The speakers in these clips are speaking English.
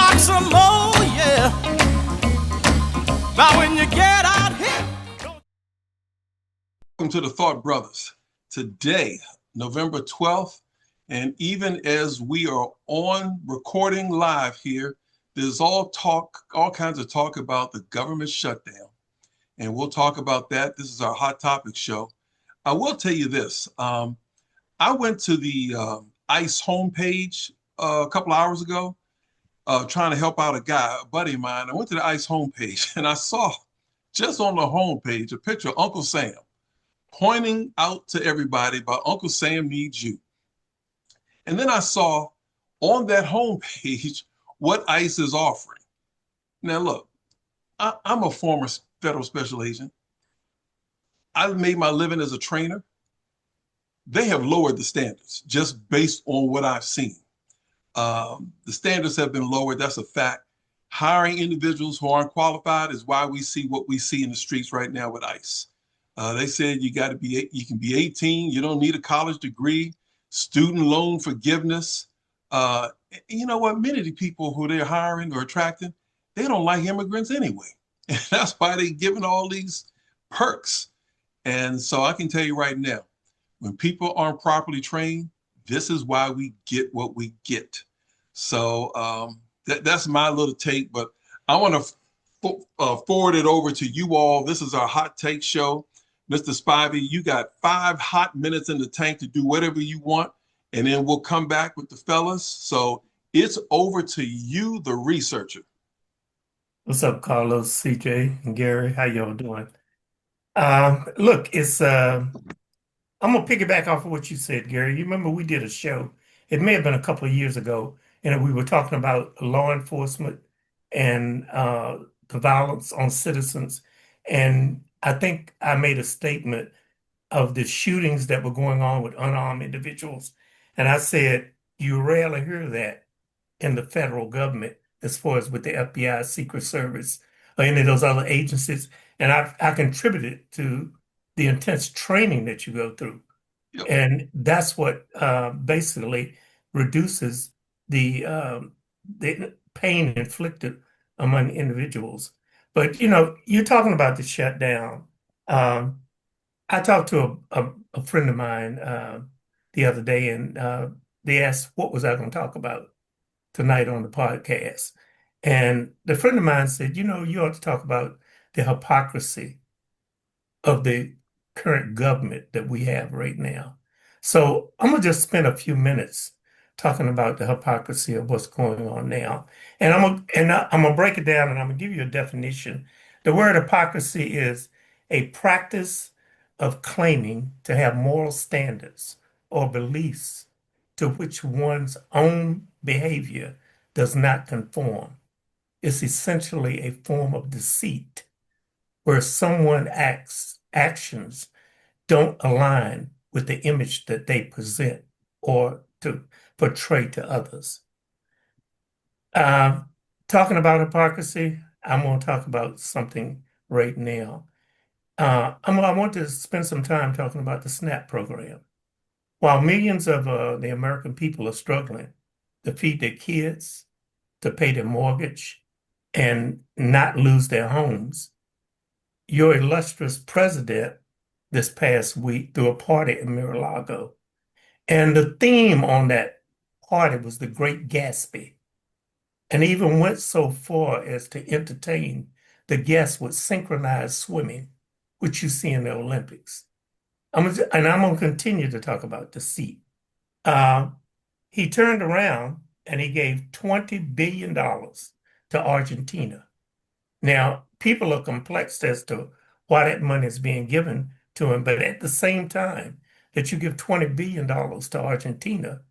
rock some more, yeah. Now when you get out here. Welcome to the Thought Brothers. Today, November 12th, and even as we are on recording live here, there's all kinds of talk about the government shutdown. And we'll talk about that. This is our Hot Topic show. I will tell you this. I went to the ICE homepage a couple hours ago, trying to help out a buddy of mine. I went to the ICE homepage and I saw just on the homepage a picture of Uncle Sam pointing out to everybody about Uncle Sam needs you. And then I saw on that homepage what ICE is offering. Now, look, I'm a former federal special agent. I've made my living as a trainer. They have lowered the standards just based on what I've seen. The standards have been lowered. That's a fact. Hiring individuals who aren't qualified is why we see what we see in the streets right now with ICE. They said you can be 18. You don't need a college degree, student loan forgiveness. You know what? Many of the people who they're hiring or attracting, they don't like immigrants anyway. And that's why they're giving all these perks. And so I can tell you right now, when people aren't properly trained, this is why we get what we get. So that's my little take, but I want to forward it over to you all. This is our Hot Take show. Mr. Spivey, you got 5 hot minutes in the tank to do whatever you want, and then we'll come back with the fellas. So it's over to you, the researcher. What's up, Carlos, CJ, and Gary? How y'all doing? Look, I'm gonna piggyback off of what you said, Gary. You remember we did a show, it may have been a couple of years ago, and we were talking about law enforcement and the violence on citizens. And I think I made a statement of the shootings that were going on with unarmed individuals. And I said, you rarely hear that in the federal government as far as with the FBI, Secret Service, or any of those other agencies. And I contributed to the intense training that you go through. Yep. And that's what basically reduces the pain inflicted among individuals. But, you're talking about the shutdown. I talked to a friend of mine the other day, and they asked, what was I going to talk about tonight on the podcast? And the friend of mine said, you ought to talk about the hypocrisy of the current government that we have right now. So I'm going to just spend a few minutes talking about the hypocrisy of what's going on now. And I'm gonna break it down, and I'm going to give you a definition. The word hypocrisy is a practice of claiming to have moral standards or beliefs to which one's own behavior does not conform. It's essentially a form of deceit where someone's actions don't align with the image that they present or to portray to others. Talking about hypocrisy, I'm going to talk about something right now. I want to spend some time talking about the SNAP program. While millions of the American people are struggling to feed their kids, to pay their mortgage, and not lose their homes, your illustrious president this past week threw a party in Mar-a-Lago. And the theme on that party was the Great Gatsby, and even went so far as to entertain the guests with synchronized swimming, which you see in the Olympics. I'm going to continue to talk about deceit. He turned around and he gave $20 billion to Argentina. Now, people are perplexed as to why that money is being given to him, but at the same time that you give $20 billion to Argentina,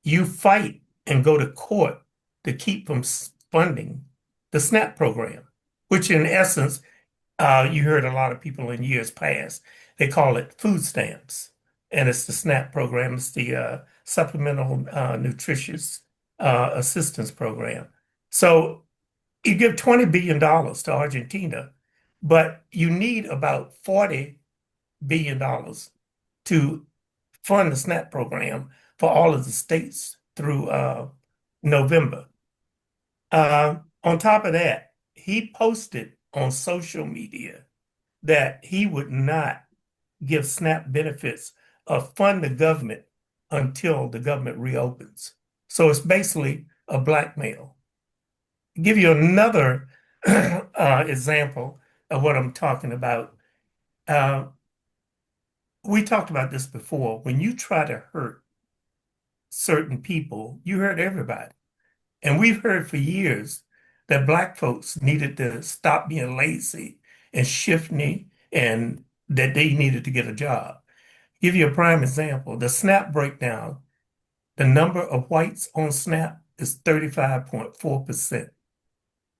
you fight and go to court to keep from funding the SNAP program, which in essence, you heard a lot of people in years past, they call it food stamps. And it's the SNAP program, it's the Supplemental Nutritious Assistance Program. So you give $20 billion to Argentina, but you need about $40 billion to fund the SNAP program for all of the states through November. On top of that, he posted on social media that he would not give SNAP benefits or fund the government until the government reopens. So it's basically a blackmail. Give you another example of what I'm talking about. Uh, we talked about this before. When you try to hurt certain people, you hurt everybody. And we've heard for years that Black folks needed to stop being lazy and shifty and that they needed to get a job. Give you a prime example. The SNAP breakdown, the number of whites on SNAP is 35.4%.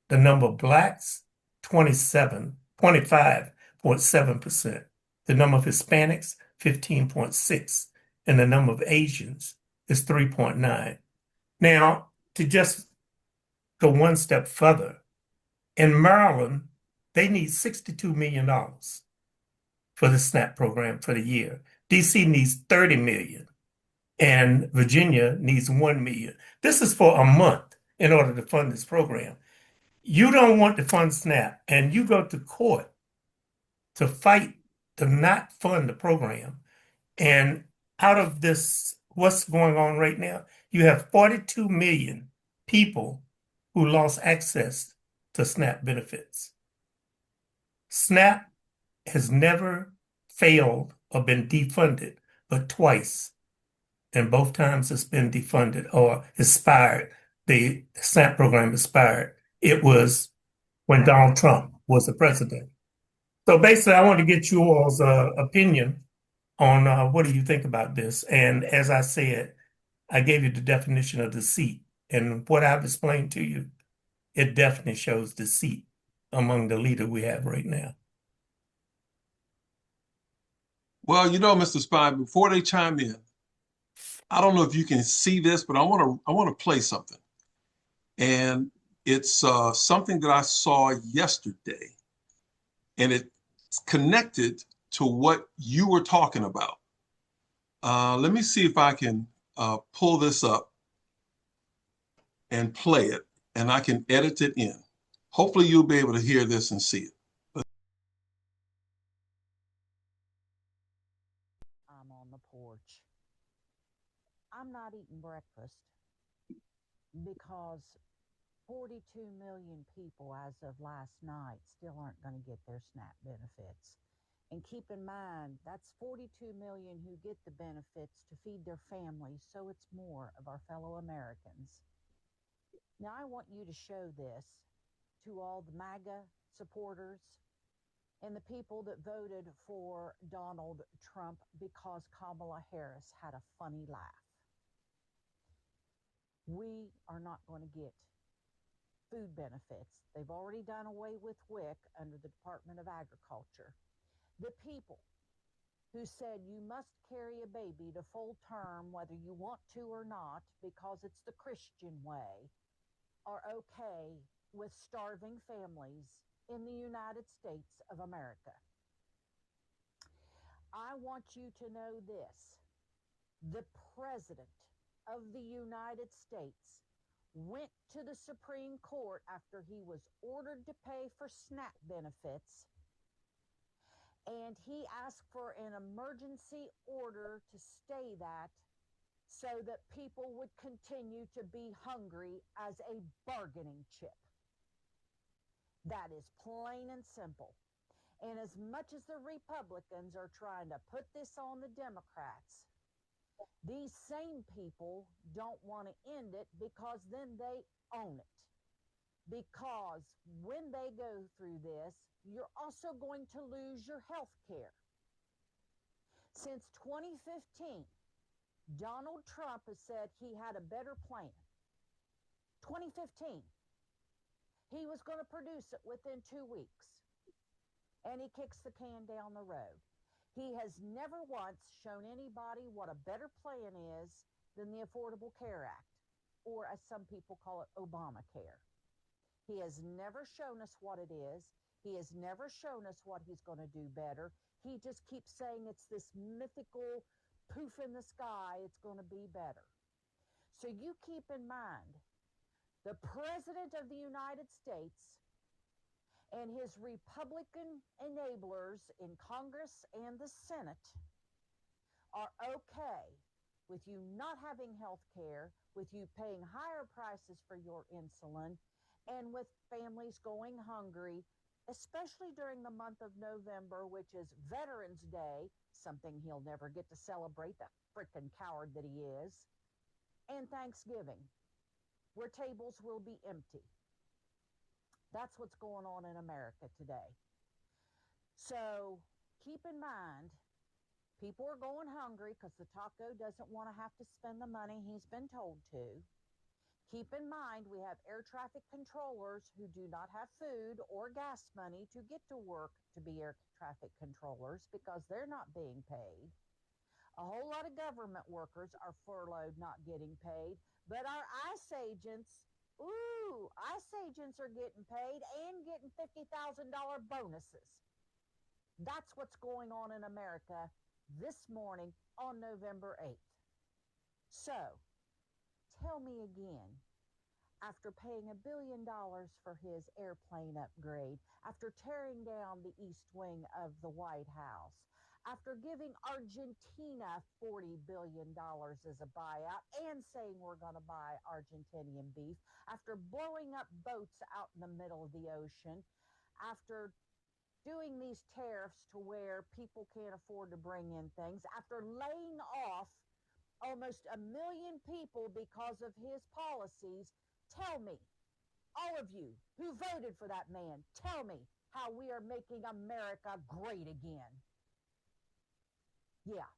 The number of blacks, 25.7%. The number of Hispanics, 15.6. And the number of Asians is 3.9. Now, to just go one step further, in Maryland, they need $62 million for the SNAP program for the year. DC needs 30 million and Virginia needs 1 million. This is for a month in order to fund this program. You don't want to fund SNAP and you go to court to fight to not fund the program. And out of this, what's going on right now, you have 42 million people who lost access to SNAP benefits. SNAP has never failed or been defunded, but twice. And both times it's been defunded or expired. The SNAP program expired. It was when Donald Trump was the president. So basically, I want to get you all's opinion on what do you think about this. And as I said, I gave you the definition of deceit. And what I've explained to you, it definitely shows deceit among the leader we have right now. Well, you know, Mr. Spine, before they chime in, I don't know if you can see this, but I want to play something. And it's something that I saw yesterday, and it's connected to what you were talking about. Let me see if I can pull this up and play it, and I can edit it in. Hopefully you'll be able to hear this and see it. I'm on the porch. I'm not eating breakfast because 42 million people as of last night still aren't going to get their SNAP benefits. And keep in mind, that's 42 million who get the benefits to feed their families, so it's more of our fellow Americans. Now, I want you to show this to all the MAGA supporters and the people that voted for Donald Trump because Kamala Harris had a funny laugh. We are not going to get food benefits. They've already done away with WIC under the Department of Agriculture. The people who said you must carry a baby to full term whether you want to or not because it's the Christian way are okay with starving families in the United States of America. I want you to know this. The President of the United States went to the Supreme Court after he was ordered to pay for SNAP benefits, and he asked for an emergency order to stay that so that people would continue to be hungry as a bargaining chip. That is plain and simple. And as much as the Republicans are trying to put this on the Democrats, these same people don't want to end it because then they own it. Because when they go through this, you're also going to lose your health care. Since 2015, Donald Trump has said he had a better plan. 2015. He was going to produce it within 2 weeks. And he kicks the can down the road. He has never once shown anybody what a better plan is than the Affordable Care Act, or as some people call it, Obamacare. He has never shown us what it is. He has never shown us what he's going to do better. He just keeps saying it's this mythical poof in the sky, it's going to be better. So you keep in mind, The President of the United States and his Republican enablers in Congress and the Senate are okay with you not having health care, with you paying higher prices for your insulin, and with families going hungry, especially during the month of November, which is Veterans Day, something he'll never get to celebrate, that frickin' coward that he is, and Thanksgiving, where tables will be empty. That's what's going on in America today. So keep in mind, people are going hungry because the taco doesn't want to have to spend the money he's been told to. Keep in mind, we have air traffic controllers who do not have food or gas money to get to work to be air traffic controllers because they're not being paid. A whole lot of government workers are furloughed, not getting paid, but our ICE agents, ICE agents are getting paid and getting $50,000 bonuses. That's what's going on in America this morning on November 8th. So, tell me again, after paying $1 billion for his airplane upgrade, after tearing down the east wing of the White House, after giving Argentina $40 billion as a buyout and saying we're going to buy Argentinian beef, after blowing up boats out in the middle of the ocean, after doing these tariffs to where people can't afford to bring in things, after laying off almost 1 million people because of his policies, tell me, all of you who voted for that man, tell me how we are making America great again. Yeah,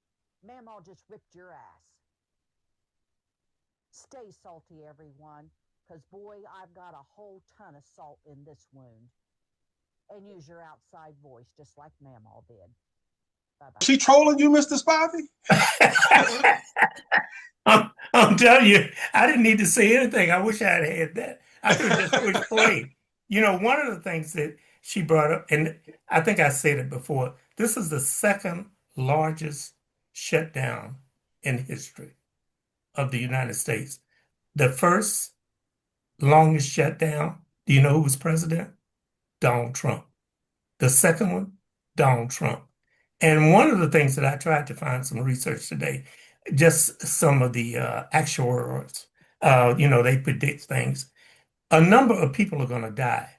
Mamaw just ripped your ass. Stay salty, everyone, because boy, I've got a whole ton of salt in this wound. And use your outside voice, just like Mamaw did. Bye-bye. She trolling you, Mr. Spivey? I'm telling you, I didn't need to say anything. I wish I had had that. I could have just pushed play. You know, one of the things that she brought up, and I think I said it before, this is the second largest shutdown in history of the United States. The first longest shutdown, do you know who was president? Donald Trump. The second one, Donald Trump. And one of the things that I tried to find some research today, just some of the actuaries, they predict things. A number of people are going to die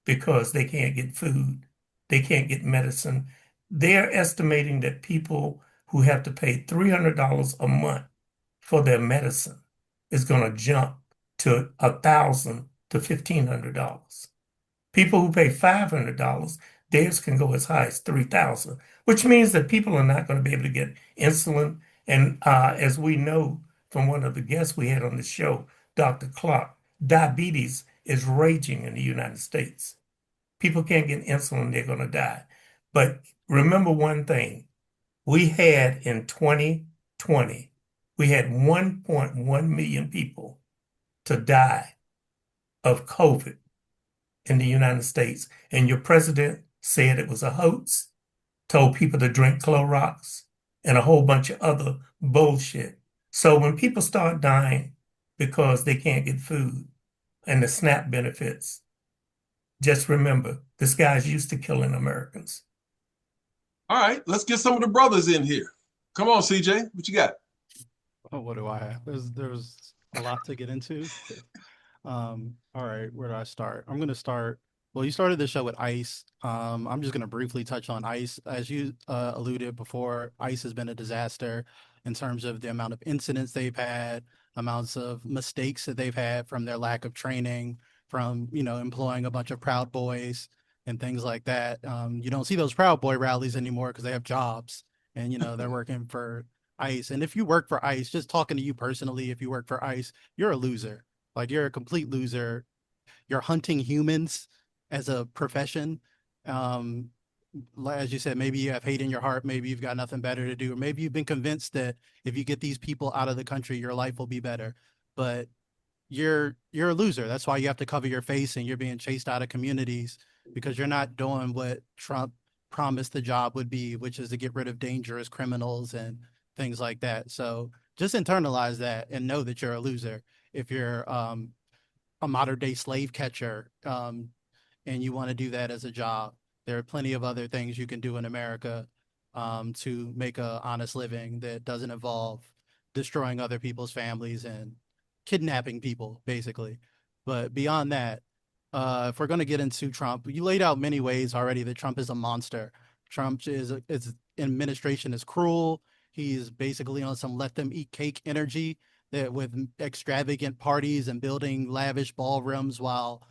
because they can't get food, they can't get medicine. They're estimating that people who have to pay $300 a month for their medicine is going to jump to $1,000 to $1,500. People who pay $500, theirs can go as high as $3,000, which means that people are not going to be able to get insulin. And as we know from one of the guests we had on the show, Dr. Clark, diabetes is raging in the United States. People can't get insulin, they're going to die. But remember one thing, we had in 2020, we had 1.1 million people to die of COVID in the United States. And your president said it was a hoax, told people to drink Clorox, and a whole bunch of other bullshit. So when people start dying because they can't get food and the SNAP benefits, just remember, this guy's used to killing Americans. All right, let's get some of the brothers in here. Come on, CJ, what you got? Oh, what do I have? There's a lot to get into. All right, where do I start? I'm going to start. Well, you started the show with ICE. I'm just going to briefly touch on ICE. As you alluded before, ICE has been a disaster in terms of the amount of incidents they've had, amounts of mistakes that they've had from their lack of training, from, employing a bunch of Proud Boys and things like that. You don't see those Proud Boy rallies anymore because they have jobs and, they're working for ICE. And if you work for ICE, just talking to you personally, if you work for ICE, you're a loser. Like, you're a complete loser. You're hunting humans as a profession. As you said, maybe you have hate in your heart. Maybe you've got nothing better to do. Or maybe you've been convinced that if you get these people out of the country, your life will be better. But you're a loser. That's why you have to cover your face and you're being chased out of communities because you're not doing what Trump promised the job would be, which is to get rid of dangerous criminals and things like that. So just internalize that and know that you're a loser if you're a modern day slave catcher, and you want to do that as a job, there are plenty of other things you can do in America to make a honest living that doesn't involve destroying other people's families and kidnapping people, basically. But beyond that, if we're going to get into Trump, you laid out many ways already that Trump is a monster. Trump is administration is cruel. He's basically on some let them eat cake energy that with extravagant parties and building lavish ballrooms while,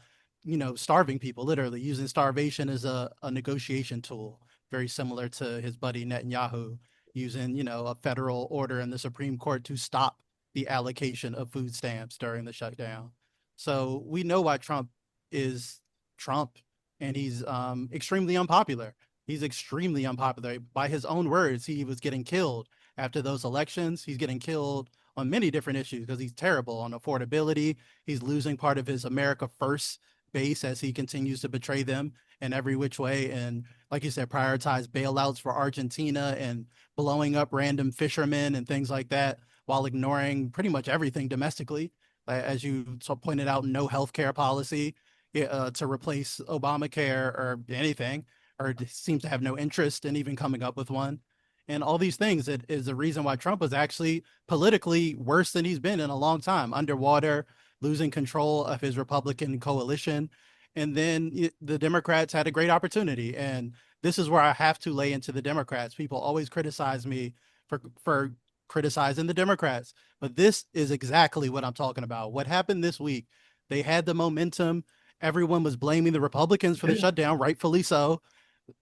starving people, literally using starvation as a negotiation tool, very similar to his buddy Netanyahu using, a federal order in the Supreme Court to stop the allocation of food stamps during the shutdown. So we know why Trump is Trump, and he's extremely unpopular. He's extremely unpopular. By his own words, he was getting killed after those elections. He's getting killed on many different issues because he's terrible on affordability. He's losing part of his America First base as he continues to betray them in every which way. And like you said, prioritize bailouts for Argentina and blowing up random fishermen and things like that while ignoring pretty much everything domestically. As you pointed out, no healthcare policy to replace Obamacare or anything, or seems to have no interest in even coming up with one. And all these things, it is the reason why Trump was actually politically worse than he's been in a long time, underwater, losing control of his Republican coalition. And then the Democrats had a great opportunity. And this is where I have to lay into the Democrats. People always criticize me for criticizing the Democrats, but this is exactly what I'm talking about. What happened this week? They had the momentum. Everyone was blaming the Republicans for the shutdown, rightfully so.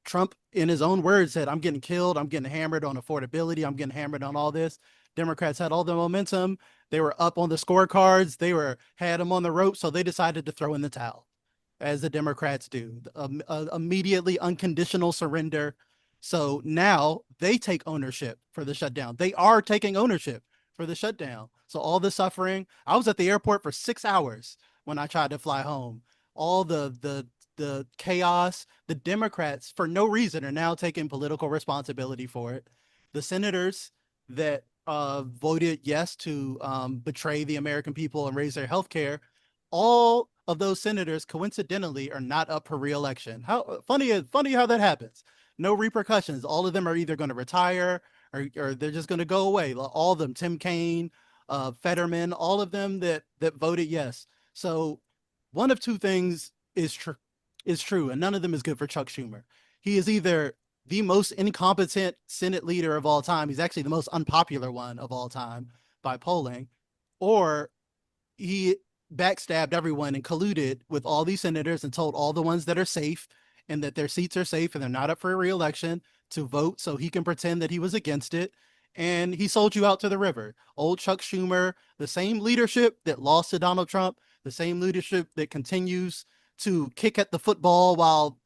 Trump, in his own words, said, I'm getting killed. I'm getting hammered on affordability. I'm getting hammered on all this. Democrats had all the momentum. They were up on the scorecards. Had them on the rope. So they decided to throw in the towel, as the Democrats do. Immediately unconditional surrender. So now they take ownership for the shutdown. They are taking ownership for the shutdown. So all the suffering, I was at the airport for 6 hours when I tried to fly home. All the chaos, the Democrats, for no reason, are now taking political responsibility for it. The senators that voted yes to betray the American people and raise their health care, all of those senators coincidentally are not up for re-election. How funny how that happens. No repercussions. All of them are either going to retire or they're just going to go away. All of them, Tim Kaine, Fetterman, all of them that voted yes. So one of two things is true, and none of them is good for Chuck Schumer. He is either the most incompetent Senate leader of all time. He's actually the most unpopular one of all time by polling, or he backstabbed everyone and colluded with all these senators and told all the ones that are safe and that their seats are safe and they're not up for re-election to vote so he can pretend that he was against it. And he sold you out to the river. Old Chuck Schumer, the same leadership that lost to Donald Trump, the same leadership that continues to kick at the football while,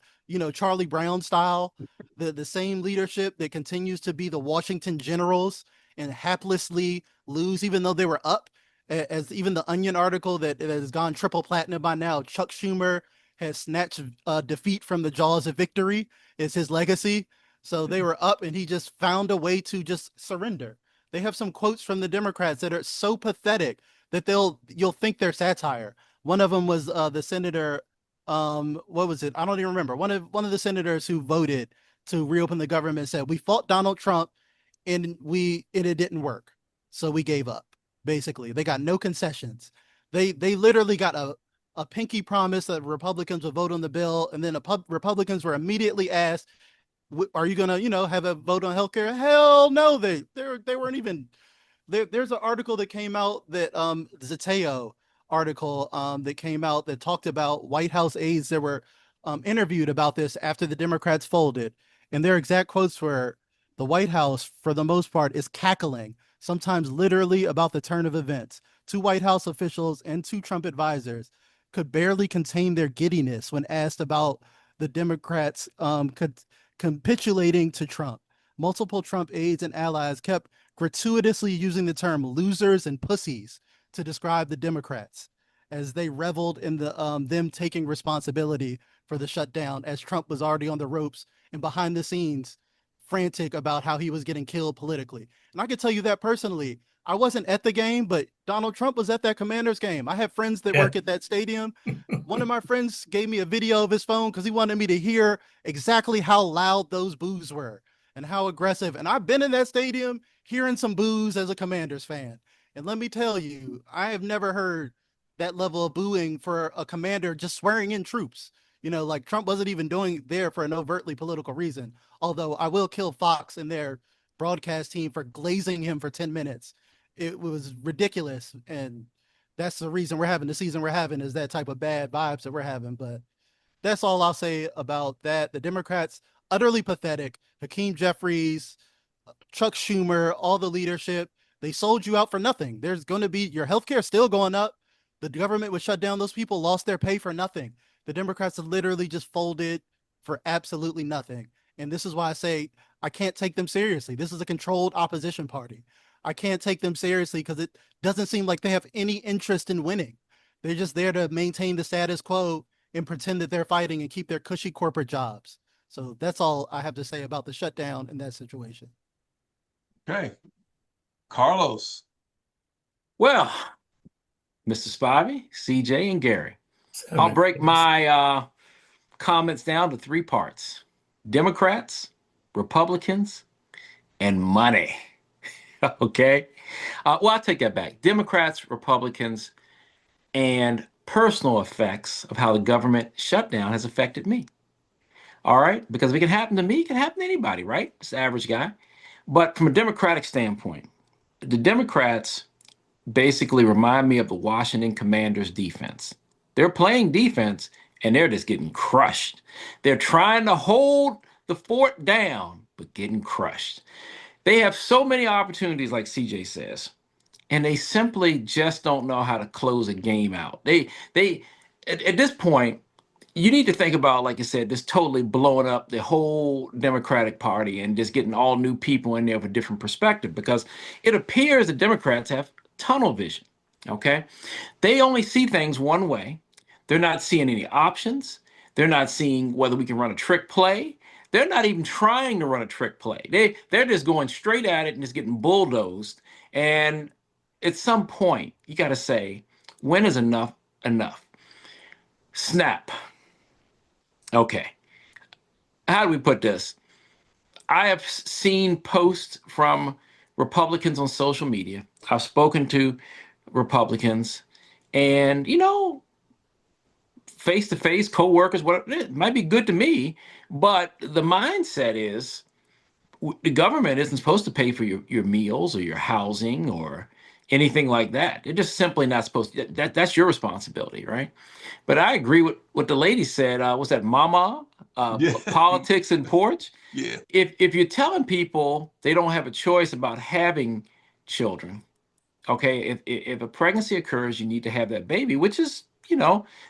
Charlie Brown style, the same leadership that continues to be the Washington Generals and haplessly lose even though they were up. As even the Onion article that has gone triple platinum by now, Chuck Schumer has snatched defeat from the jaws of victory is his legacy. So they were up and he just found a way to just surrender. They have some quotes from the Democrats that are so pathetic that you'll think they're satire. One of them was the senator, what was it? I don't even remember. One of the senators who voted to reopen the government said, we fought Donald Trump and it didn't work. So we gave up. Basically, they got no concessions. They literally got a pinky promise that Republicans would vote on the bill, and then Republicans were immediately asked, "Are you gonna, have a vote on healthcare?" Hell no, they weren't even. There's an article that came out that Zateo article that came out that talked about White House aides that were interviewed about this after the Democrats folded, and their exact quotes were, "The White House, for the most part, is cackling, sometimes literally about the turn of events. Two White House officials and two Trump advisors could barely contain their giddiness when asked about the Democrats capitulating to Trump. Multiple Trump aides and allies kept gratuitously using the term losers and pussies to describe the Democrats as they reveled in them taking responsibility for the shutdown, as Trump was already on the ropes and behind the scenes frantic about how he was getting killed politically. And I can tell you that personally, I wasn't at the game, but Donald Trump was at that Commanders game. I have friends that Yeah. work at that stadium. One of my friends gave me a video of his phone because he wanted me to hear exactly how loud those boos were and how aggressive. And I've been in that stadium hearing some boos as a Commanders fan. And let me tell you, I have never heard that level of booing for a commander just swearing in troops. You know, like Trump wasn't even doing there for an overtly political reason. Although I will kill Fox and their broadcast team for glazing him for 10 minutes. It was ridiculous. And that's the reason we're having the season we're having, is that type of bad vibes that we're having. But that's all I'll say about that. The Democrats, utterly pathetic. Hakeem Jeffries, Chuck Schumer, all the leadership, they sold you out for nothing. There's going to be, your healthcare still going up. The government was shut down. Those people lost their pay for nothing. The Democrats literally just folded for absolutely nothing. And this is why I say I can't take them seriously. This is a controlled opposition party. I can't take them seriously because it doesn't seem like they have any interest in winning. They're just there to maintain the status quo and pretend that they're fighting and keep their cushy corporate jobs. So that's all I have to say about the shutdown in that situation. Okay. Carlos. Well, Mr. Spivey, CJ, and Gary, I'll 7 break days. my comments down to 3 parts: Democrats, Republicans, and money. Okay. Well, I'll take that back. Democrats, Republicans, and personal effects of how the government shutdown has affected me. All right. Because if it can happen to me, it can happen to anybody, right? It's the average guy. But from a Democratic standpoint, the Democrats basically remind me of the Washington Commanders defense. They're playing defense and they're just getting crushed. They're trying to hold the fort down, but getting crushed. They have so many opportunities, like CJ says, and they simply just don't know how to close a game out. At this point, you need to think about, like I said, just totally blowing up the whole Democratic Party and just getting all new people in there with a different perspective, because it appears the Democrats have tunnel vision. Okay. They only see things one way. They're not seeing any options. They're not seeing whether we can run a trick play. They're not even trying to run a trick play. They're just going straight at it and just getting bulldozed. And at some point, you got to say, when is enough enough? Snap. Okay. How do we put this? I have seen posts from Republicans on social media. I've spoken to Republicans, and face-to-face co-workers, what it might be good to me, but the mindset is the government isn't supposed to pay for your meals or your housing or anything like that. They're just simply not supposed to. That's your responsibility, right? But I agree with what the lady said. Was that Mama? Yeah. Politics and porch. Yeah. If you're telling people they don't have a choice about having children, okay, if a pregnancy occurs, you need to have that baby, which is,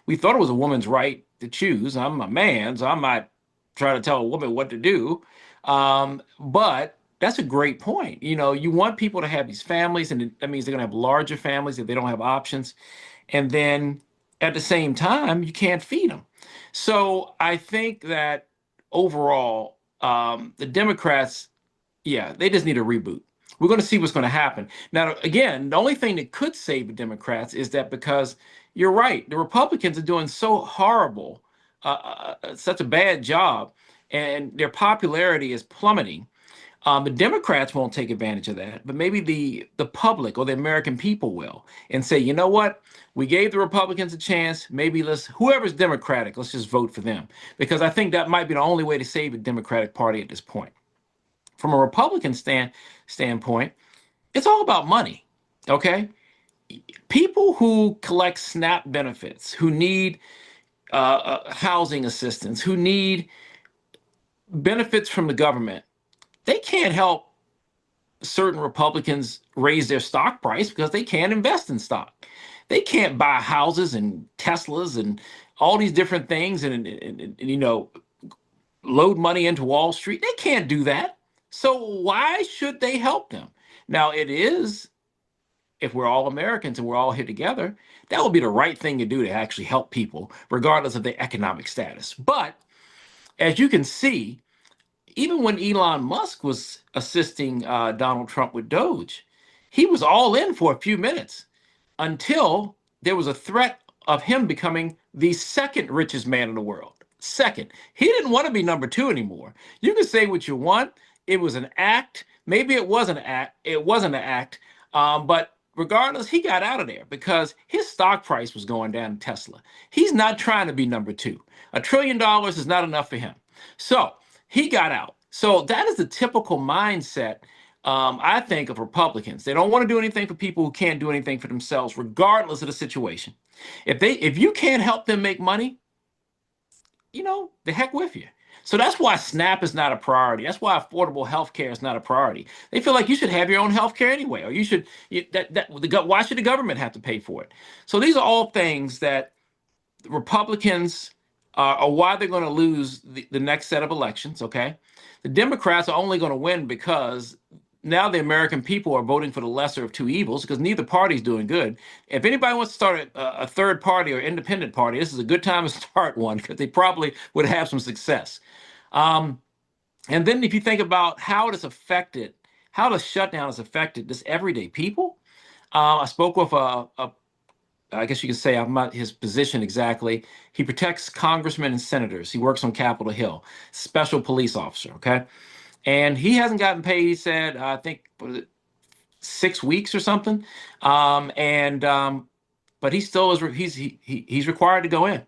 we thought it was a woman's right to choose. I'm a man, so I'm not trying to tell a woman what to do. But that's a great point. You want people to have these families, and that means they're going to have larger families if they don't have options. And then at the same time, you can't feed them. So I think that overall, the Democrats, yeah, they just need a reboot. We're going to see what's going to happen. Now, again, the only thing that could save the Democrats is that, because you're right, the Republicans are doing so horrible, such a bad job, and their popularity is plummeting. The Democrats won't take advantage of that, but maybe the public or the American people will, and say, you know what? We gave the Republicans a chance. Maybe whoever's Democratic, let's just vote for them, because I think that might be the only way to save the Democratic Party at this point. From a Republican standpoint, it's all about money, okay? People who collect SNAP benefits, who need housing assistance, who need benefits from the government, they can't help certain Republicans raise their stock price because they can't invest in stock. They can't buy houses and Teslas and all these different things and load money into Wall Street. They can't do that. So why should they help them? Now, it is, if we're all Americans and we're all here together, that would be the right thing to do to actually help people, regardless of their economic status. But as you can see, even when Elon Musk was assisting Donald Trump with Doge, he was all in for a few minutes until there was a threat of him becoming the second richest man in the world. Second, he didn't want to be number 2 anymore. You can say what you want. It was an act. Maybe it wasn't an act. It wasn't an act. But regardless, he got out of there because his stock price was going down in Tesla. He's not trying to be number 2. $1 trillion is not enough for him. So he got out. So that is the typical mindset, I think, of Republicans. They don't want to do anything for people who can't do anything for themselves, regardless of the situation. If you can't help them make money, the heck with you. So that's why SNAP is not a priority. That's why affordable health care is not a priority. They feel like you should have your own health care anyway, or why should the government have to pay for it? So these are all things that Republicans are why they're going to lose the next set of elections, okay? The Democrats are only going to win because now the American people are voting for the lesser of two evils because neither party is doing good. If anybody wants to start a third party or independent party, this is a good time to start one because they probably would have some success. And then if you think about how the shutdown has affected this everyday people, I spoke with I guess you could say, I'm not his position exactly. He protects congressmen and senators. He works on Capitol Hill, special police officer, okay? And he hasn't gotten paid, he said, I think, 6 weeks or something. But he still is, he's required to go in.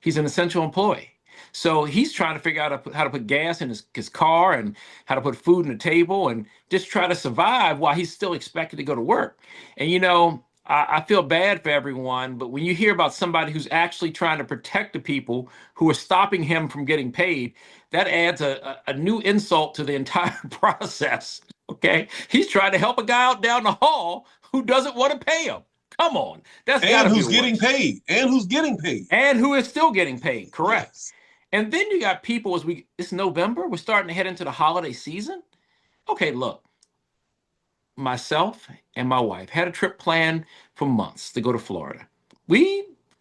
He's an essential employee. So he's trying to figure out how to put gas in his car and how to put food on the table and just try to survive while he's still expected to go to work. And, I feel bad for everyone, but when you hear about somebody who's actually trying to protect the people who are stopping him from getting paid, that adds a new insult to the entire process, okay? He's trying to help a guy out down the hall who doesn't want to pay him. Come on. That's gotta be who's getting paid. And who's getting paid. And who is still getting paid, correct. Yes. And then you got people, it's November, we're starting to head into the holiday season. Okay, look. Myself and my wife had a trip planned for months to go to Florida.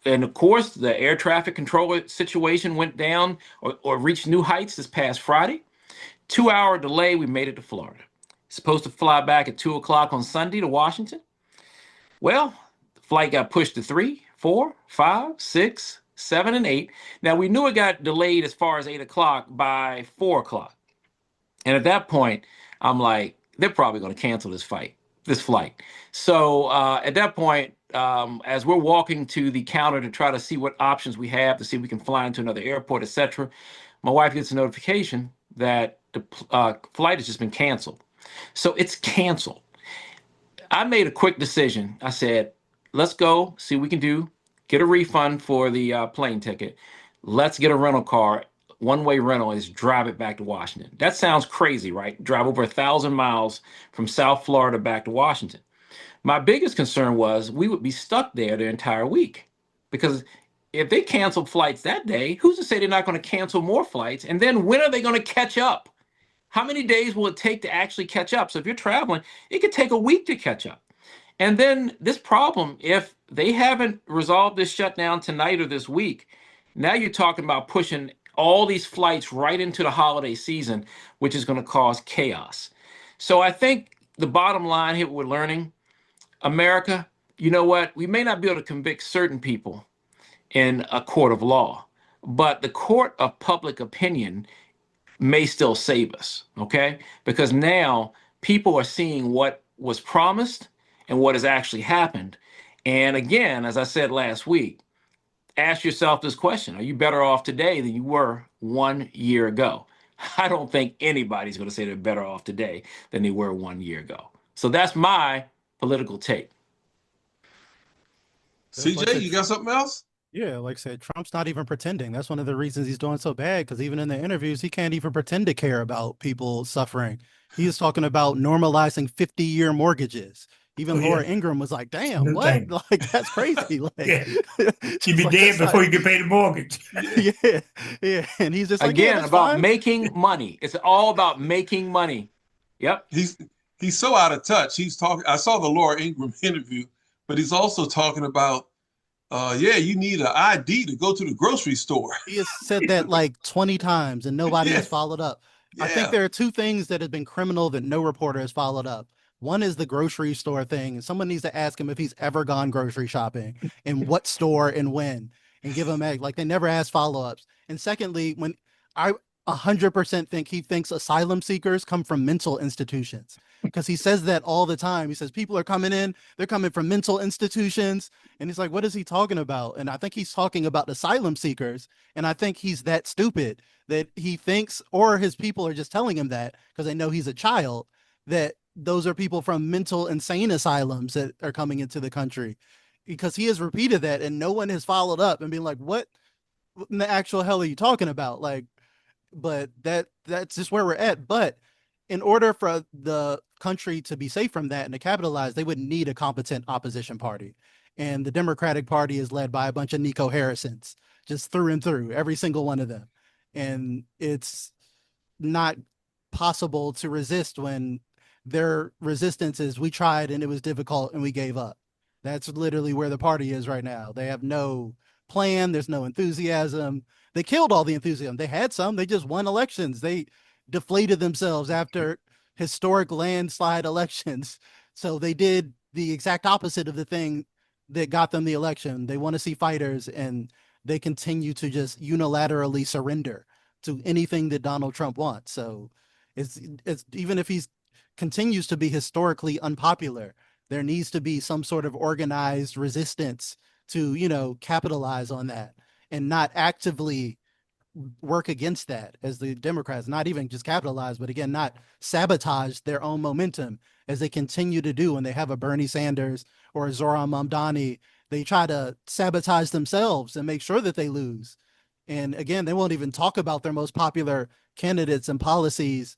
And of course, the air traffic controller situation went down or reached new heights this past Friday. 2-hour delay, we made it to Florida. Supposed to fly back at 2 o'clock on Sunday to Washington. Well, the flight got pushed to 3, 4, 5, 6, 7, and 8. Now, we knew it got delayed as far as 8 o'clock by 4 o'clock. And at that point, I'm like, they're probably going to cancel this flight. So at that point, as we're walking to the counter to try to see what options we have to see if we can fly into another airport, etc., my wife gets a notification that the flight has just been canceled. So it's canceled. I made a quick decision. I said, let's go see what we can do, get a refund for the plane ticket. Let's get a rental car. One-way rental is drive it back to Washington. That sounds crazy, right? Drive over 1,000 miles from South Florida back to Washington. My biggest concern was we would be stuck there the entire week because if they canceled flights that day, who's to say they're not going to cancel more flights? And then when are they going to catch up? How many days will it take to actually catch up? So if you're traveling, it could take a week to catch up. And then this problem, if they haven't resolved this shutdown tonight or this week, now you're talking about pushing all these flights right into the holiday season, which is going to cause chaos. So I think the bottom line here, we're learning, America, you know what? We may not be able to convict certain people in a court of law, but the court of public opinion may still save us, okay? Because now people are seeing what was promised and what has actually happened. And again, as I said last week, ask yourself this question. Are you better off today than you were 1 year ago? I don't think anybody's going to say they're better off today than they were 1 year ago. So that's my political take. CJ, you got something else? Yeah, like I said, Trump's not even pretending. That's one of the reasons he's doing so bad, because even in the interviews, he can't even pretend to care about people suffering. He's talking about normalizing 50-year mortgages. Even Laura Ingraham was like, damn, what? Thing. Like, that's crazy. Like, Yeah. She'd be dead before you could pay the mortgage. Yeah. And he's just like, again, about making money. It's all about making money. Yep. He's so out of touch. He's talking. I saw the Laura Ingraham interview, but he's also talking about, you need an ID to go to the grocery store. He has said that like 20 times and nobody has followed up. Yeah. I think there are two things that have been criminal that no reporter has followed up. One is the grocery store thing. And someone needs to ask him if he's ever gone grocery shopping and what store and when, and give him like they never ask follow-ups. And secondly, when I 100% think he thinks asylum seekers come from mental institutions, because he says that all the time. He says people are coming in, they're coming from mental institutions. And he's like, what is he talking about? And I think he's talking about asylum seekers. And I think he's that stupid that he thinks, or his people are just telling him that because they know he's a child, that those are people from mental insane asylums that are coming into the country. Because he has repeated that and no one has followed up and been like, what in the actual hell are you talking about? Like, but that's just where we're at. But in order for the country to be safe from that and to capitalize, they would need a competent opposition party. And the Democratic Party is led by a bunch of Nico Harrisons, just through and through, every single one of them. And it's not possible to resist when their resistance is, we tried and it was difficult and we gave up. That's literally where the party is right now. They have no plan. There's no enthusiasm. They killed all the enthusiasm. They had some. They just won elections. They deflated themselves after historic landslide elections. So they did the exact opposite of the thing that got them the election. They want to see fighters, and they continue to just unilaterally surrender to anything that Donald Trump wants. So it's even if he's continues to be historically unpopular, there needs to be some sort of organized resistance to, capitalize on that and not actively work against that, as the Democrats, not even just capitalize, but again, not sabotage their own momentum as they continue to do when they have a Bernie Sanders or a Zoran Mamdani. They try to sabotage themselves and make sure that they lose. And again, they won't even talk about their most popular candidates and policies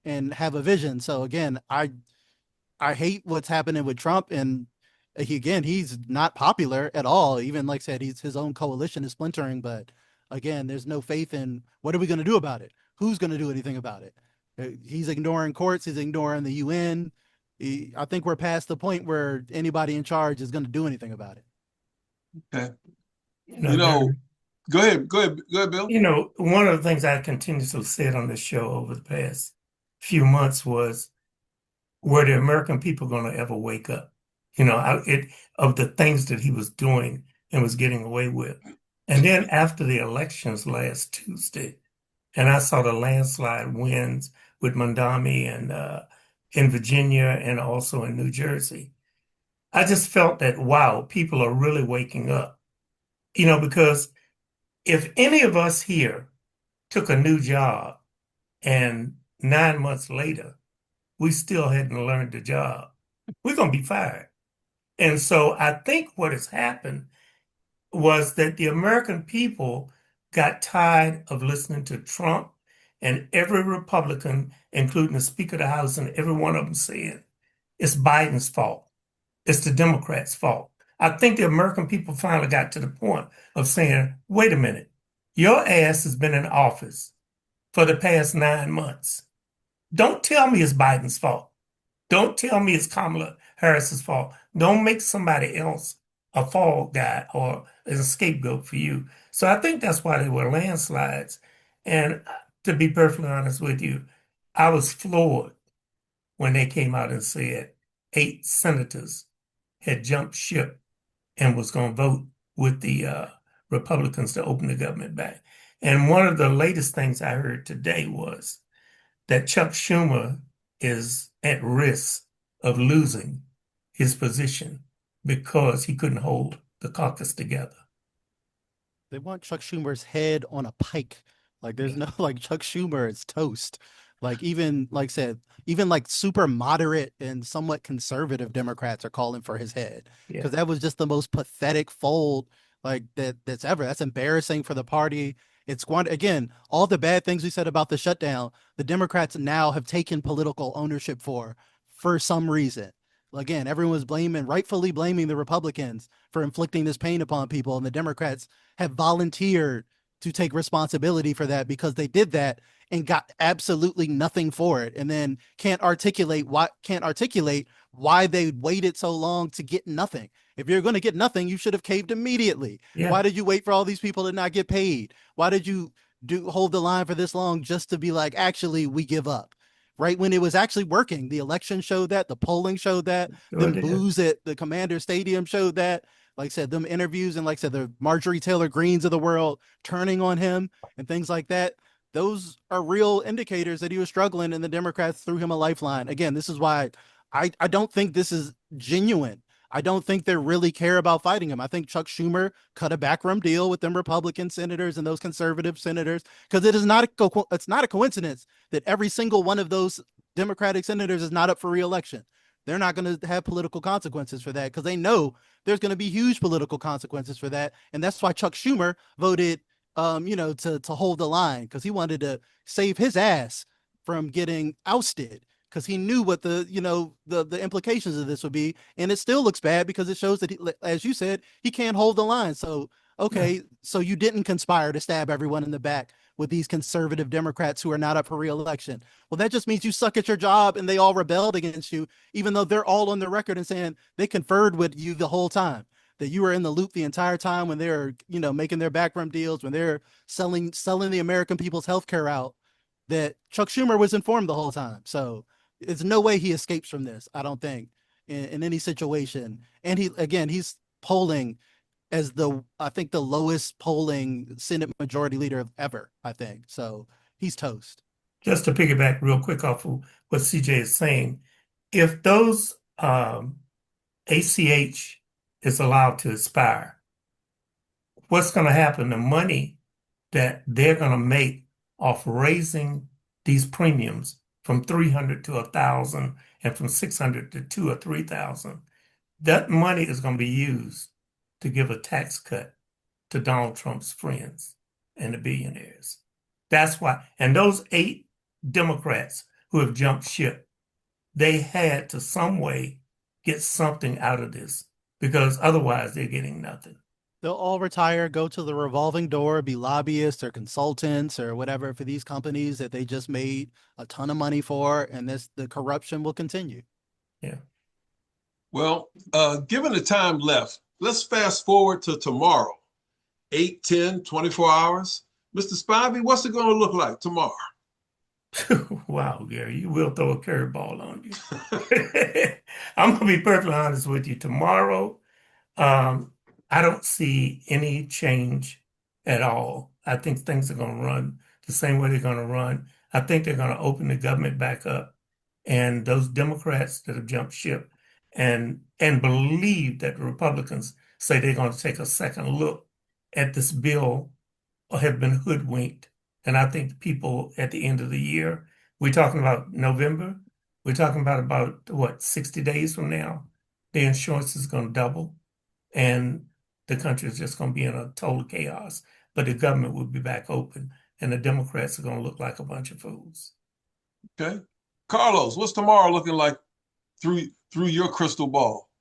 and have a vision. So again, I hate what's happening with Trump, and he's not popular at all. Even like I said, his own coalition is splintering, but again, there's no faith in what are we going to do about it? Who's going to do anything about it? He's ignoring courts. He's ignoring the UN. I think we're past the point where anybody in charge is going to do anything about it. Okay. Darren, Go ahead, Bill. One of the things I continuously said on this show over the past few months was, were the American people going to ever wake up? Of the things that he was doing and was getting away with. And then after the elections last Tuesday, and I saw the landslide wins with Mondami and in Virginia and also in New Jersey, I just felt that, wow, people are really waking up. Because if any of us here took a new job and 9 months later, we still hadn't learned the job, we're going to be fired. And so I think what has happened was that the American people got tired of listening to Trump and every Republican, including the Speaker of the House, and every one of them saying, it's Biden's fault. It's the Democrats' fault. I think the American people finally got to the point of saying, wait a minute, your ass has been in office for the past 9 months. Don't tell me it's Biden's fault. Don't tell me it's Kamala Harris's fault. Don't make somebody else a fall guy or as a scapegoat for you. So I think that's why there were landslides. And to be perfectly honest with you, I was floored when they came out and said 8 senators had jumped ship and was going to vote with the Republicans to open the government back. And one of the latest things I heard today was that Chuck Schumer is at risk of losing his position because he couldn't hold the caucus together. They want Chuck Schumer's head on a pike. Like there's no Chuck Schumer is toast. Even like I said, even super moderate and somewhat conservative Democrats are calling for his head, because that was just the most pathetic fold that's ever. That's embarrassing for the party. It's again, all the bad things we said about the shutdown, the Democrats now have taken political ownership for some reason. Again, everyone's rightfully blaming the Republicans for inflicting this pain upon people, and the Democrats have volunteered to take responsibility for that because they did that and got absolutely nothing for it, and then can't articulate why they waited so long to get nothing. If you're going to get nothing, you should have caved immediately. Yeah. Why did you wait for all these people to not get paid? Why did you hold the line for this long just to be like, actually, we give up? right when it was actually working. The election showed that, the polling showed that, Sure them did. boos at the Commander Stadium showed that. Like I said, them interviews and like I said, the Marjorie Taylor Greens of the world turning on him and things like that. Those are real indicators that he was struggling, and the Democrats threw him a lifeline. Again, this is why I don't think this is genuine. I don't think they really care about fighting him. I think Chuck Schumer cut a backroom deal with them Republican senators and those conservative senators, because it's not a coincidence that every single one of those Democratic senators is not up for re-election. They're not going to have political consequences for that, because they know there's going to be huge political consequences for that. And that's why Chuck Schumer voted, to hold the line, because he wanted to save his ass from getting ousted, because he knew what the implications of this would be. And it still looks bad because it shows that, as you said, he can't hold the line. So, okay, so you didn't conspire to stab everyone in the back with these conservative Democrats who are not up for re-election. Well, that just means you suck at your job and they all rebelled against you, even though they're all on the record and saying they conferred with you the whole time, that you were in the loop the entire time when they're, making their backroom deals, when they're selling the American people's healthcare out, that Chuck Schumer was informed the whole time. So there's no way he escapes from this, I don't think, in any situation. And he's polling as I think the lowest polling Senate majority leader ever, I think. So he's toast. Just to piggyback real quick off of what CJ is saying, if those ACH is allowed to expire, what's going to happen? The money that they're going to make off raising these premiums from 300 to 1,000 and from 600 to 2 or 3,000, that money is going to be used to give a tax cut to Donald Trump's friends and the billionaires. That's why. And those 8 Democrats who have jumped ship, they had to some way get something out of this, because otherwise they're getting nothing. They'll all retire, go to the revolving door, be lobbyists or consultants or whatever for these companies that they just made a ton of money for, and the corruption will continue. Yeah. Well, given the time left, let's fast forward to tomorrow, 8, 10, 24 hours. Mr. Spivey, what's it going to look like tomorrow? Wow, Gary, you will throw a curveball on you. I'm going to be perfectly honest with you. Tomorrow, I don't see any change at all. I think things are going to run the same way they're going to run. I think they're going to open the government back up. And those Democrats that have jumped ship and believe that the Republicans say they're going to take a second look at this bill have been hoodwinked. And I think the people at the end of the year, we're talking about November, we're talking about what, 60 days from now, the insurance is going to double and the country is just going to be in a total chaos. But the government will be back open and the Democrats are going to look like a bunch of fools. Okay. Carlos, what's tomorrow looking like through your crystal ball?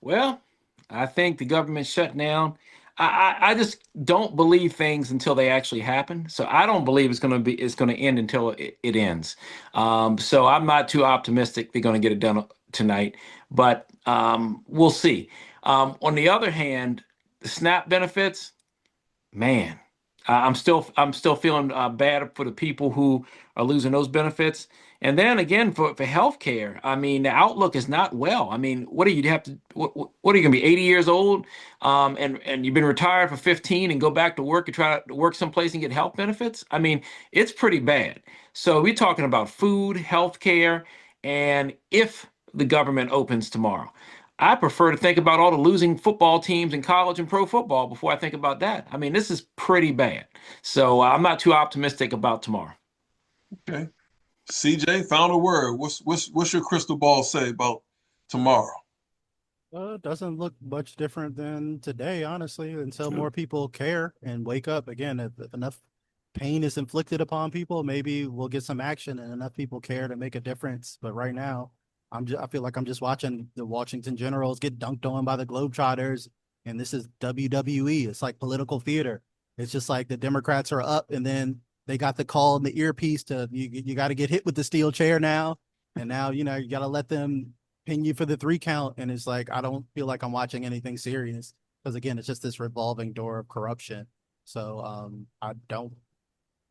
Well, I think the government shutdown. I just don't believe things until they actually happen. So I don't believe it's going to end until it ends. So I'm not too optimistic they're going to get it done tonight, but we'll see. On the other hand, the SNAP benefits, man, I'm still feeling bad for the people who are losing those benefits. And then again, for healthcare, I mean, the outlook is not well. I mean, what are you going to be 80 years old, and you've been retired for 15 and go back to work and try to work someplace and get health benefits? I mean, it's pretty bad. So we're talking about food, healthcare, and if the government opens tomorrow, I prefer to think about all the losing football teams in college and pro football before I think about that. I mean, this is pretty bad. So I'm not too optimistic about tomorrow. Okay. CJ, final word. What's your crystal ball say about tomorrow? It doesn't look much different than today, honestly, until more people care and wake up. Again, if enough pain is inflicted upon people, maybe we'll get some action and enough people care to make a difference. But right now, I feel like I'm just watching the Washington Generals get dunked on by the Globetrotters, and this is WWE. It's like political theater. It's just like the Democrats are up, and then they got the call in the earpiece to you got to get hit with the steel chair now, and now you got to let them pin you for the 3 count. And it's like I don't feel like I'm watching anything serious, because again, it's just this revolving door of corruption. So I don't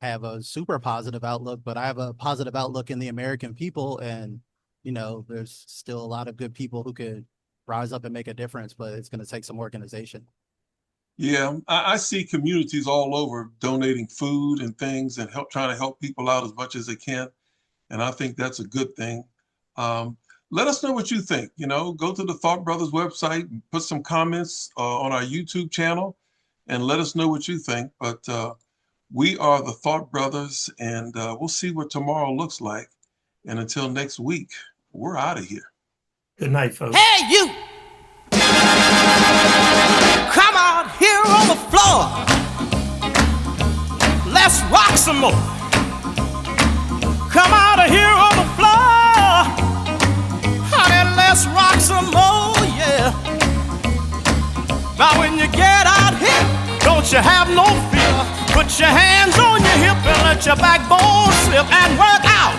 have a super positive outlook, but I have a positive outlook in the American people. And, you know, there's still a lot of good people who could rise up and make a difference, but it's going to take some organization. Yeah, I see communities all over donating food and things and trying to help people out as much as they can. And I think that's a good thing. Let us know what you think. You know, go to the Thought Brothers website, and put some comments on our YouTube channel, and let us know what you think. But we are the Thought Brothers, and we'll see what tomorrow looks like. And until next week, we're out of here. Good night, folks. Hey, you! Come out here on the floor. Let's rock some more. Come out of here on the floor. Honey, let's rock some more, yeah. Now when you get out here, don't you have no fear. Put your hands on your hip and let your backbone slip and work out.